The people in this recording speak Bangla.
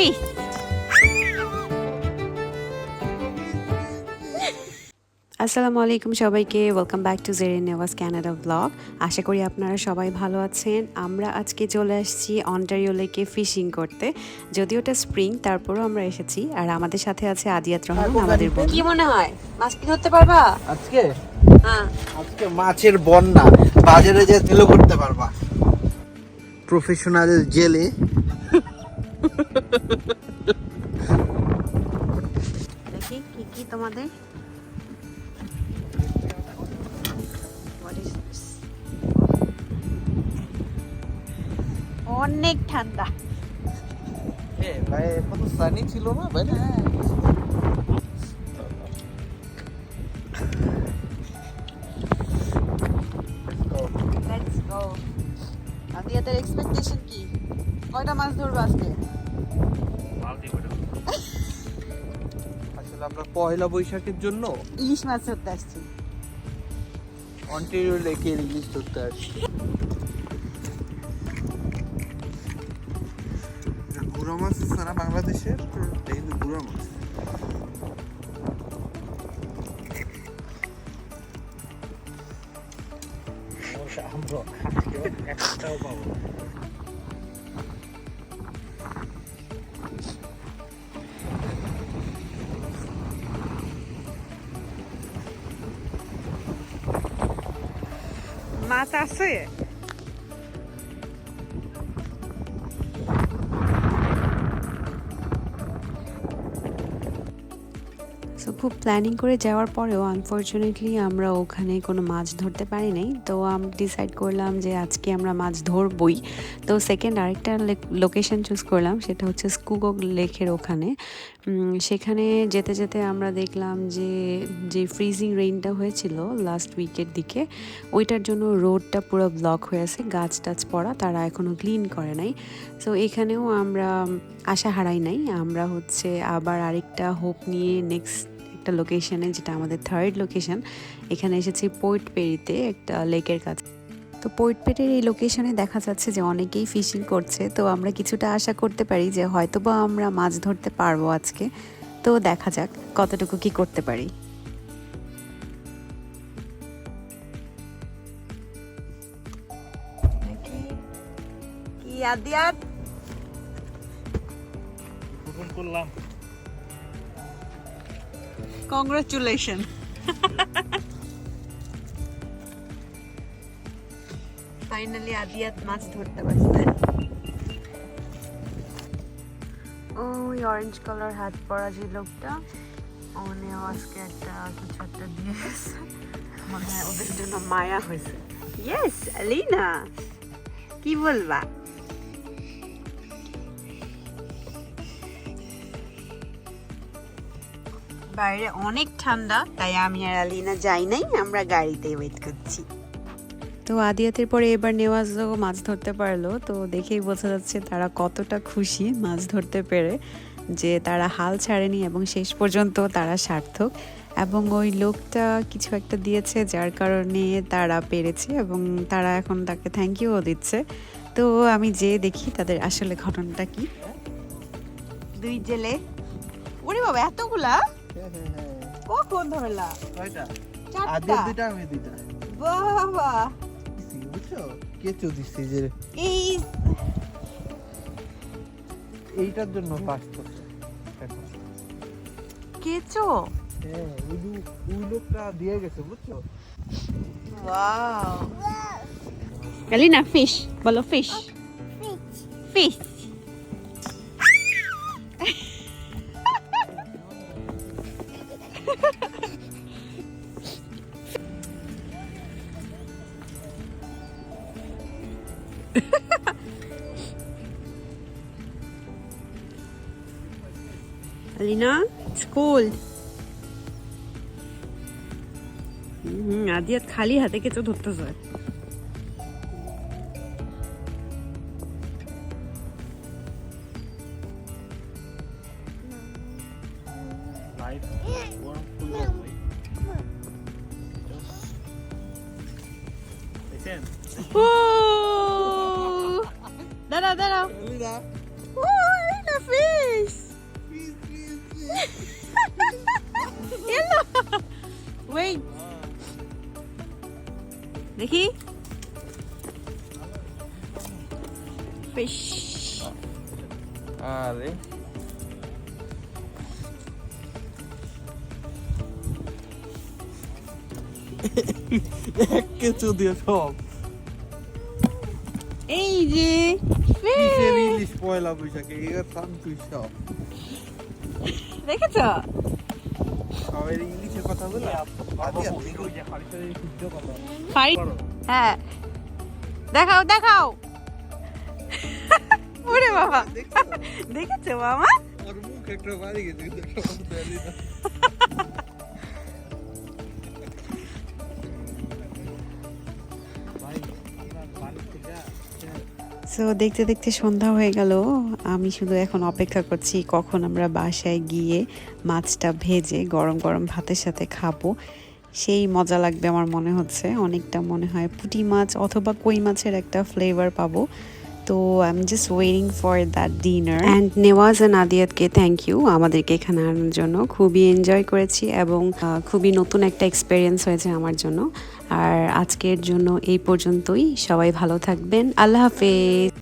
ফিশ। আসসালামু আলাইকুম সবাইকে, welcome back to Jerin Nevas Canada blog. আশা করি আপনারা সবাই ভালো আছেন। আমরা আজকে চলে আসছি অন্টারিও লেকে ফিশিং করতে। যদিও এটা স্প্রিং, তারপরও আমরা এসেছি। আর আমাদের সাথে আছে আদিয়াত রহমান, আমাদের বন্ধু। কি মনে হয় মাছ কি ধরতে পারবা আজকে? হ্যাঁ, আজকে মাছের বন্যা, বাজারে যে তেলো করতে পারবা। প্রফেশনাল জেলে। দেখি কি কি তোমাদের। What is this? অনেক ঠান্ডা। ভাই এখন তো সানি ছিল না বাইরে। Let's go. আদিয়াতের এক্সপেকটেশন কি? কয়টা মাছ ধরবা আজকে? আসলে আমরা পয়লা বৈশাখের জন্য ইলিশ মাছ ধরতে আসছি। অন্টারিও লেকে ইলিশ ধরতে আসছি। গুড়া মাছ আছে না বাংলাদেশের, এই গুড়া মাছ। একটাও পাবো। মাছ আছে? সো খুব প্ল্যানিং করে যাওয়ার পরেও আনফর্চুনেটলি আমরা ওখানে কোনো মাছ ধরতে পারি নাই। তো আমি ডিসাইড করলাম যে আজকে আমরা মাছ ধরবই। তো সেকেন্ড আরেকটা লোকেশন চুজ করলাম, সেটা হচ্ছে স্কুগগ লেকের ওখানে। সেখানে যেতে যেতে আমরা দেখলাম যে যে ফ্রিজিং রেইনটা হয়েছিল লাস্ট উইকের দিকে, ওইটার জন্য রোডটা পুরো ব্লক হয়ে আছে, গাছ টাছ পড়া, তারা এখনও ক্লিন করে নাই। সো এখানেও আমরা আশা হারাই নাই। আমরা হচ্ছে আবার আরেকটা হোপ নিয়ে নেক্সট একটা লোকেশনে, যেটা আমাদের থার্ড লোকেশন, এখানে এসেছি পোর্ট পেরিতে একটা লেকের কাছে। তো পোর্ট পেরির এই লোকেশনে দেখা যাচ্ছে যে অনেকেই ফিশিং করছে। তো আমরা কিছুটা আশা করতে পারি যে হয়তোবা আমরা মাছ ধরতে পারবো আজকে। তো দেখা যাক কতটুকু কি করতে পারি। কি আদিয়াত করলাম। কংগ্রাচুলেশন। ফাইনালি আদিয়াত মাছ ধরতে পারছে। ওই অরেঞ্জ কালার হাত পরা যে লোকটা, ওনেও আজকে একটা কিছু একটা দিয়ে গেছে। মনে হয় ওদের জন্য মায়া হয়েছে। ইয়েস আলিনা, কি বলবা? বাইরে অনেক ঠান্ডা, তাই আমি আর আলিনা যাই নাই, আমরা গাড়িতে ওয়েট করছি। তো আদিয়াতের পরে এবার নেওয়াজও মাছ ধরতে পারলো। তো দেখেই বোঝা যাচ্ছে তারা কতটা খুশি মাছ ধরতে পেরে, যে তারা হাল ছাড়েনি এবং শেষ পর্যন্ত তারা সার্থক। এবং ওই লোকটা কিছু একটা দিয়েছে, যার কারণে তারা পেরেছে এবং তারা এখন তাকে থ্যাংক ইউও দিচ্ছে। তো আমি যেয়ে দেখি তাদের আসলে ঘটনাটা কি। দুই জেলে, ওরে বাবা এতগুলা কখন ধরলা? আদিয়াত দুইটা, আমি দুইটা। বাবা বুঝছো কেঁচো দিচ্ছি যে এইটার জন্য ফাস্ট করছে এখন। কেঁচো? হ্যাঁ, ওই লোকটা দিয়ে গেছে বুঝছো। ওয়াও, আলিনা ফিশ বলো, ফিশ ফিশ। আলিনা স্কুল। আদিয়াত খালি হাতে কেঁচো ধরতে যায়। দাঁড়াও দাঁড়াও, Alina, না ফিশ। ওয়েট দেখি ফিশ আরে এক কেঁচো দিয়ে সব এই যে কিসের ইলিশ পয়লা বৈশাখে এর থান তুই সব দেখেছো সবাই ইলিশের কথা বলে ফাইট হ্যাঁ দেখাও দেখাও ওরে বাবা দেখেছো মামা ওর মুখ একটা বাড়ি গেছে কিন্তু একটা কথা বলি না সো দেখতে দেখতে সন্ধ্যা হয়ে গেল আমি শুধু এখন অপেক্ষা করছি কখন আমরা বাসায় গিয়ে মাছটা ভেজে গরম গরম ভাতের সাথে খাবো সেই মজা লাগবে আমার মনে হচ্ছে অনেকটা মনে হয় পুঁটি মাছ অথবা কই মাছের একটা ফ্লেভার পাবো তো I am just waiting for that dinner and Nawaz and আদিয়াতকে থ্যাংক ইউ আমাদেরকে এখানে আনার জন্য খুবই এনজয় করেছি এবং খুবই নতুন একটা এক্সপিরিয়েন্স হয়েছে আমার জন্য আর আজকের জন্য এই পর্যন্তই সবাই ভালো থাকবেন আল্লাহ হাফেজ